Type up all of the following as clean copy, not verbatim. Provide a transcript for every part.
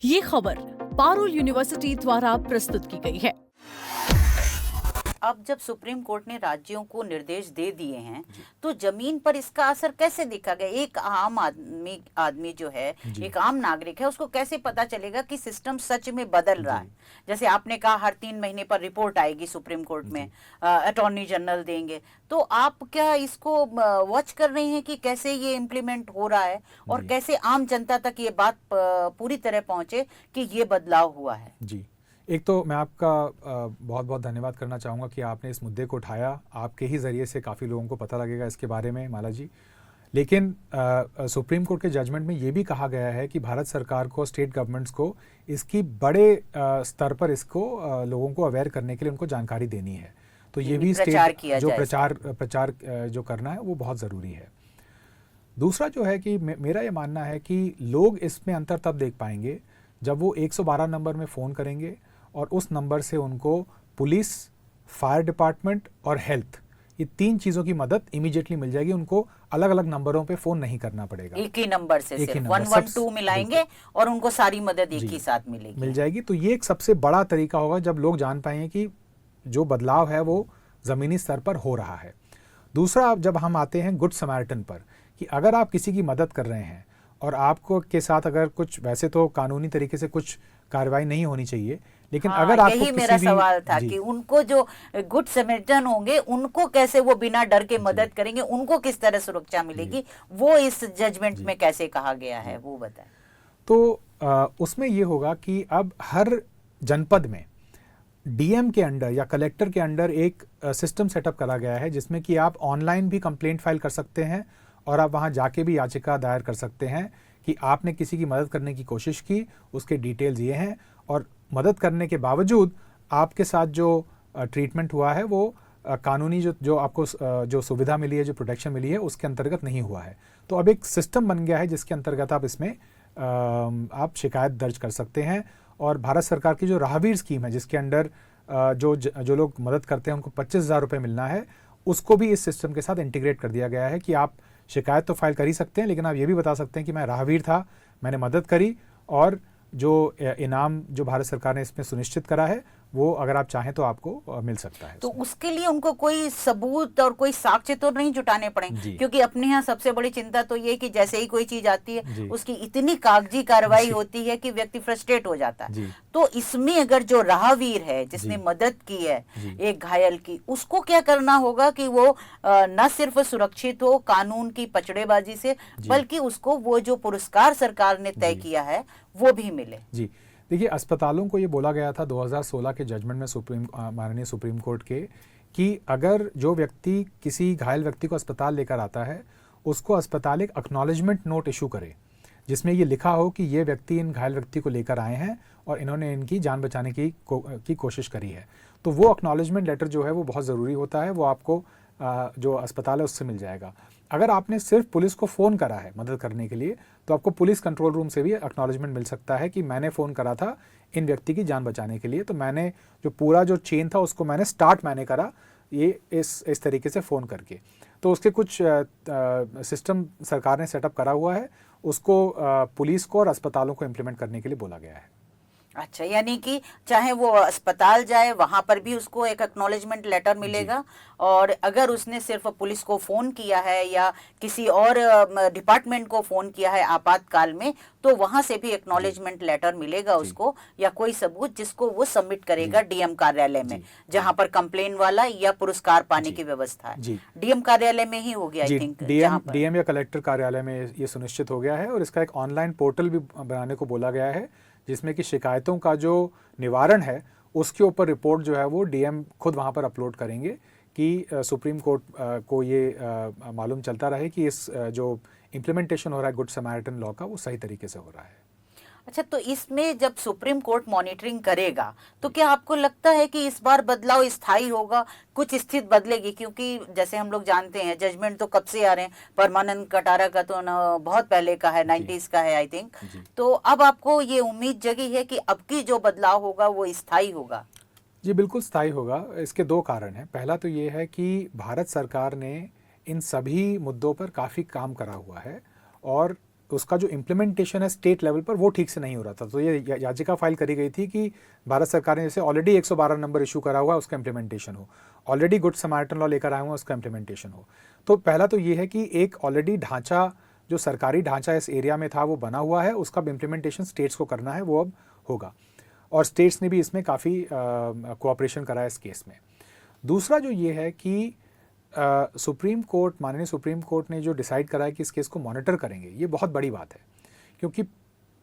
ये खबर पारुल यूनिवर्सिटी द्वारा प्रस्तुत की गई है। अब जब सुप्रीम कोर्ट ने राज्यों को निर्देश दे दिए हैं तो जमीन पर इसका असर कैसे देखा गया? एक आम आदमी जो है, एक आम नागरिक है, उसको कैसे पता चलेगा कि सिस्टम सच में बदल रहा है? जैसे आपने कहा हर 3 महीने पर रिपोर्ट आएगी सुप्रीम कोर्ट में, अटॉर्नी जनरल देंगे, तो आप क्या इसको वॉच कर रहे हैं कि कैसे ये इम्प्लीमेंट हो रहा है और कैसे आम जनता तक ये बात पूरी तरह पहुंचे कि ये बदलाव हुआ है? जी, एक तो मैं आपका बहुत बहुत धन्यवाद करना चाहूँगा कि आपने इस मुद्दे को उठाया। आपके ही ज़रिए से काफ़ी लोगों को पता लगेगा इसके बारे में, माला जी। लेकिन सुप्रीम कोर्ट के जजमेंट में ये भी कहा गया है कि भारत सरकार को, स्टेट गवर्नमेंट्स को इसकी बड़े स्तर पर इसको लोगों को अवेयर करने के लिए उनको जानकारी देनी है। तो ये भी स्टेट जो प्रचार जो करना है वो बहुत ज़रूरी है। दूसरा जो है कि मेरा ये मानना है कि लोग इसमें अंतर तब देख पाएंगे जब वो 112 नंबर में फ़ोन करेंगे और उस नंबर से उनको पुलिस, फायर डिपार्टमेंट और हेल्थ, ये 3 चीज़ों की मदद इमीडिएटली मिल जाएगी। उनको अलग अलग नंबरों पे फ़ोन नहीं करना पड़ेगा, एक ही नंबर से सिर्फ 112 मिलाएंगे और उनको सारी मदद एक ही साथ मिल जाएगी। तो ये एक सबसे बड़ा तरीका होगा जब लोग जान पाएंगे कि जो बदलाव है वो ज़मीनी स्तर पर हो रहा है। दूसरा, जब हम आते हैं गुड समैरिटन पर, कि अगर आप किसी की मदद कर रहे हैं और आपको के साथ अगर कुछ, वैसे तो कानूनी तरीके से कुछ कार्रवाई नहीं होनी चाहिए, लेकिन अगर आपको यही मेरा सवाल था कि उनको जो गुड समैरिटन होंगे उनको कैसे वो बिना डर के मदद करेंगे, उनको किस तरह सुरक्षा मिलेगी, वो इस जजमेंट में कैसे कहा गया है वो बताएं। तो उसमें ये होगा कि अब हर जनपद में डीएम के अंडर या कलेक्टर के अंडर एक सिस्टम सेटअप करा गया है जिसमें कि आप ऑनलाइन भी कंप्लेंट फाइल कर सकते हैं और आप वहाँ जाके भी याचिका दायर कर सकते हैं कि आपने किसी की मदद करने की कोशिश की, उसके डिटेल्स ये हैं, और मदद करने के बावजूद आपके साथ जो ट्रीटमेंट हुआ है वो कानूनी जो आपको जो सुविधा मिली है, जो प्रोटेक्शन मिली है, उसके अंतर्गत नहीं हुआ है। तो अब एक सिस्टम बन गया है जिसके अंतर्गत आप इसमें आप शिकायत दर्ज कर सकते हैं। और भारत सरकार की जो राहवीर स्कीम है जिसके अंडर जो लोग मदद करते हैं उनको 25,000 रुपये मिलना है, उसको भी इस सिस्टम के साथ इंटीग्रेट कर दिया गया है कि आप शिकायत तो फाइल कर ही सकते हैं, लेकिन आप ये भी बता सकते हैं कि मैं राहवीर था, मैंने मदद करी, और जो इनाम जो भारत सरकार ने इसमें सुनिश्चित करा है वो अगर आप चाहें तो आपको मिल सकता है। तो उसके लिए उनको कोई सबूत और कोई साक्ष्य तो नहीं जुटाने पड़े, क्योंकि अपने यहाँ सबसे बड़ी चिंता तो ये कि जैसे ही कोई चीज आती है उसकी इतनी कागजी कार्रवाई होती है कि व्यक्ति फ्रस्ट्रेट हो जाता है। तो इसमें अगर जो राहवीर है जिसने मदद की है एक घायल की, उसको क्या करना होगा कि वो न सिर्फ सुरक्षित हो कानून की पचड़ेबाजी से, बल्कि उसको वो जो पुरस्कार सरकार ने तय किया है वो भी मिले? जी देखिए, अस्पतालों को ये बोला गया था 2016 के जजमेंट में माननीय सुप्रीम कोर्ट के, कि अगर जो व्यक्ति किसी घायल व्यक्ति को अस्पताल लेकर आता है उसको अस्पताल एक एक्नॉलेजमेंट नोट इशू करे जिसमें ये लिखा हो कि ये व्यक्ति इन घायल व्यक्ति को लेकर आए हैं और इन्होंने इनकी जान बचाने की कोशिश करी है। तो वो एक्नॉलेजमेंट लेटर जो है वो बहुत ज़रूरी होता है, वो आपको जो अस्पताल है उससे मिल जाएगा। अगर आपने सिर्फ पुलिस को फ़ोन करा है मदद करने के लिए तो आपको पुलिस कंट्रोल रूम से भी एक्नॉलेजमेंट मिल सकता है कि मैंने फ़ोन करा था इन व्यक्ति की जान बचाने के लिए, तो मैंने जो पूरा जो चेन था उसको मैंने करा ये इस तरीके से फ़ोन करके। तो उसके कुछ सिस्टम सरकार ने सेटअप करा हुआ है, उसको पुलिस को और अस्पतालों को इम्प्लीमेंट करने के लिए बोला गया है। अच्छा, यानी कि चाहे वो अस्पताल जाए वहां पर भी उसको एक एक्नॉलेजमेंट लेटर मिलेगा, और अगर उसने सिर्फ पुलिस को फोन किया है या किसी और डिपार्टमेंट को फोन किया है आपातकाल में, तो वहां से भी एक्नॉलेजमेंट लेटर मिलेगा उसको, या कोई सबूत जिसको वो सबमिट करेगा डीएम कार्यालय में, जहां पर कंप्लेन वाला या पुरस्कार पाने की व्यवस्था है। डीएम कार्यालय में ही हो गया, आई थिंक डीएम या कलेक्टर कार्यालय में ये सुनिश्चित हो गया है। और इसका एक ऑनलाइन पोर्टल भी बनाने को बोला गया है जिसमें कि शिकायतों का जो निवारण है उसके ऊपर रिपोर्ट जो है वो डीएम खुद वहाँ पर अपलोड करेंगे कि सुप्रीम कोर्ट को ये मालूम चलता रहे कि इस जो इम्प्लीमेंटेशन हो रहा है गुड समैरिटन लॉ का वो सही तरीके से हो रहा है। अच्छा, तो इसमें जब सुप्रीम कोर्ट मॉनिटरिंग करेगा तो क्या आपको लगता है कि इस बार बदलाव स्थायी होगा, कुछ स्थिति बदलेगी? क्योंकि जैसे हम लोग जानते हैं जजमेंट तो कब से आ रहे हैं, परमानंद कटारा का तो बहुत पहले का है, 90s का है आई थिंक। तो अब आपको ये उम्मीद जगी है कि अब की जो बदलाव होगा वो स्थायी होगा? जी बिल्कुल स्थायी होगा। इसके 2 कारण हैं। पहला तो ये है कि भारत सरकार ने इन सभी मुद्दों पर काफ़ी काम करा हुआ है और उसका जो इम्प्लीमेंटेशन है स्टेट लेवल पर वो ठीक से नहीं हो रहा था। तो ये याचिका फाइल करी गई थी कि भारत सरकार ने जैसे ऑलरेडी 112 नंबर इशू करा हुआ है उसका इम्प्लीमेंटेशन हो, ऑलरेडी गुड समारिटन लॉ लेकर आए हुए हैं उसका इम्प्लीमेंटेशन हो। तो पहला तो ये है कि एक ऑलरेडी ढांचा, जो सरकारी ढांचा इस एरिया में था वो बना हुआ है, उसका इम्प्लीमेंटेशन स्टेट्स को करना है, वो अब होगा। और स्टेट्स ने भी इसमें काफ़ी कोऑपरेशन करा है इस केस में। दूसरा जो ये है कि सुप्रीम कोर्ट, माननीय सुप्रीम कोर्ट ने जो डिसाइड करा है कि इस केस को मॉनिटर करेंगे, ये बहुत बड़ी बात है। क्योंकि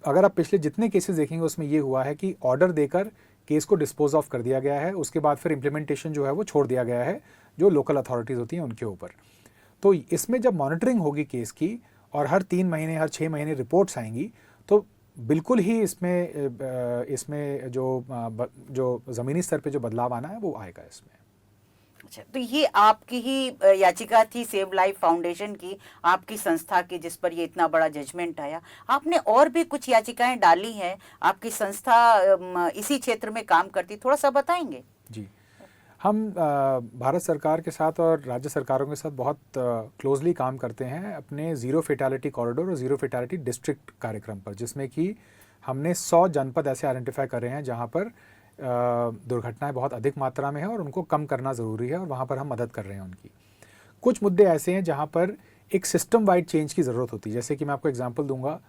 अगर आप पिछले जितने केसेस देखेंगे उसमें ये हुआ है कि ऑर्डर देकर केस को डिस्पोज ऑफ कर दिया गया है, उसके बाद फिर इम्प्लीमेंटेशन जो है वो छोड़ दिया गया है जो लोकल अथॉरिटीज़ होती हैं उनके ऊपर। तो इसमें जब मॉनिटरिंग होगी केस की और हर 3 महीने हर 6 महीने रिपोर्ट्स आएंगी, तो बिल्कुल ही इसमें जो ज़मीनी स्तर पे जो बदलाव आना है वो आएगा इसमें। अच्छा, तो ये आपकी ही याचिका थी सेव लाइफ फाउंडेशन की, आपकी संस्था की, जिस पर ये इतना बड़ा जजमेंट आया? आपने और भी कुछ याचिकाएं डाली हैं, आपकी संस्था इसी क्षेत्र में काम करती, थोड़ा सा बताएंगे? जी, हम भारत सरकार के साथ और राज्य सरकारों के साथ बहुत क्लोजली काम करते हैं अपने ज़ीरो फेटालिटी कॉरिडोर और ज़ीरो फेटालिटी डिस्ट्रिक्ट कार्यक्रम पर, जिसमें कि हमने 100 जनपद ऐसे आइडेंटिफाई कर रहे हैं जहां पर दुर्घटनाएं बहुत अधिक मात्रा में है और उनको कम करना ज़रूरी है और वहाँ पर हम मदद कर रहे हैं उनकी। कुछ मुद्दे ऐसे हैं जहाँ पर एक सिस्टम वाइड चेंज की ज़रूरत होती है। जैसे कि मैं आपको एग्जांपल दूंगा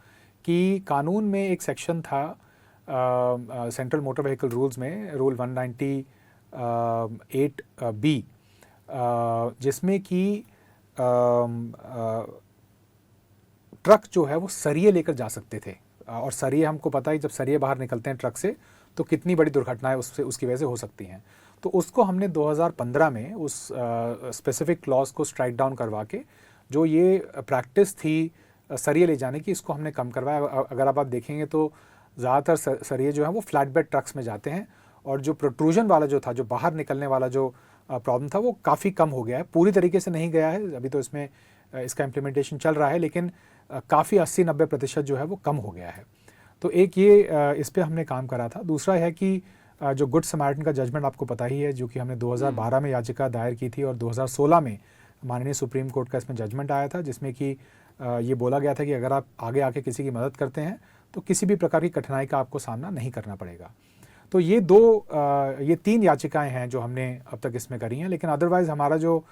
कि कानून में एक सेक्शन था सेंट्रल मोटर व्हीकल रूल्स में, रूल 198B, जिसमें कि ट्रक जो है वो सरिये लेकर जा सकते थे, और सरिये हमको पता है जब सरिये बाहर निकलते हैं ट्रक से तो कितनी बड़ी दुर्घटनाएं उसकी वजह से हो सकती हैं। तो उसको हमने 2015 में उस स्पेसिफिक क्लॉज को स्ट्राइक डाउन करवा के जो ये प्रैक्टिस थी सरिये ले जाने की, इसको हमने कम करवाया। अगर आप देखेंगे तो ज़्यादातर सरिये जो हैं वो फ्लैट बेड ट्रक्स में जाते हैं, और जो प्रोट्रूजन वाला जो था, जो बाहर निकलने वाला जो प्रॉब्लम था, वो काफ़ी कम हो गया है। पूरी तरीके से नहीं गया है, अभी तो इसमें इसका इम्प्लीमेंटेशन चल रहा है, लेकिन काफ़ी 80-90% जो है वो कम हो गया है। तो एक ये इस पे हमने काम करा था। दूसरा है कि जो गुड समारिटन का जजमेंट आपको पता ही है, जो कि हमने 2012 में याचिका दायर की थी और 2016 में माननीय सुप्रीम कोर्ट का इसमें जजमेंट आया था, जिसमें कि ये बोला गया था कि अगर आप आगे आके किसी की मदद करते हैं तो किसी भी प्रकार की कठिनाई का आपको सामना नहीं करना पड़ेगा। तो ये 3 याचिकाएँ हैं जो हमने अब तक इसमें करी हैं। लेकिन अदरवाइज़ हमारा जो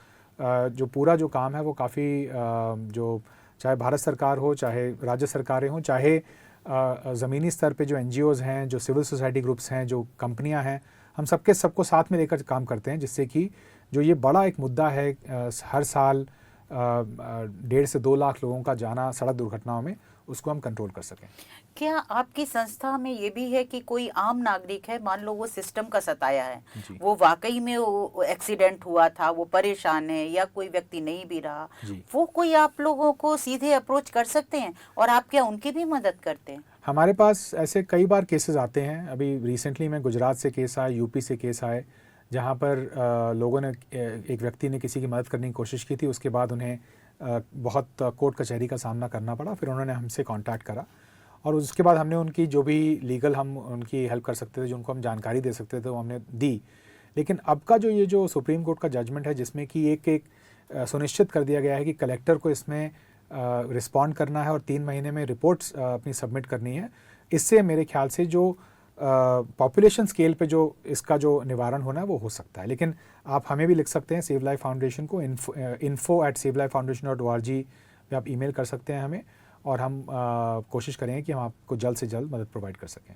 पूरा जो काम है वो काफ़ी जो चाहे भारत सरकार हो, चाहे राज्य सरकारें हों, चाहे ज़मीनी स्तर पे जो NGOs हैं, जो सिविल सोसाइटी ग्रुप्स हैं, जो कंपनियां हैं, हम सबको साथ में लेकर काम करते हैं, जिससे कि जो ये बड़ा एक मुद्दा है हर साल 1.5 से 2 लाख लोगों का जाना सड़क दुर्घटनाओं में, उसको हम कंट्रोल कर सकें। क्या आपकी संस्था में ये भी है कि कोई आम नागरिक है, मान लो वो सिस्टम का सताया है, वो वाकई में वो एक्सीडेंट हुआ था, वो परेशान है, या कोई व्यक्ति नहीं भी रहा, वो कोई आप लोगों को सीधे अप्रोच कर सकते हैं, और आप क्या उनकी भी मदद करते हैं? हमारे पास ऐसे कई बार केसेस आते हैं। अभी रिसेंटली में गुजरात से केस आए, यूपी से केस आए, जहाँ पर लोगों ने, एक व्यक्ति ने किसी की मदद करने की कोशिश की थी, उसके बाद उन्हें बहुत कोर्ट कचहरी का सामना करना पड़ा। फिर उन्होंने हमसे कांटेक्ट करा और उसके बाद हमने उनकी जो भी लीगल हम उनकी हेल्प कर सकते थे, जो उनको हम जानकारी दे सकते थे, वो हमने दी। लेकिन अब का जो सुप्रीम कोर्ट का जजमेंट है, जिसमें कि एक सुनिश्चित कर दिया गया है कि कलेक्टर को इसमें रिस्पॉन्ड करना है और 3 महीने में रिपोर्ट्स अपनी सबमिट करनी है, इससे मेरे ख्याल से जो पॉपुलेशन स्केल पे जो इसका जो निवारण होना है वो हो सकता है। लेकिन आप हमें भी लिख सकते हैं, सेव लाइफ फाउंडेशन को, info@savelifefoundation.org पे आप ईमेल कर सकते हैं हमें, और हम कोशिश करेंगे कि हम आपको जल्द से जल्द मदद प्रोवाइड कर सकें।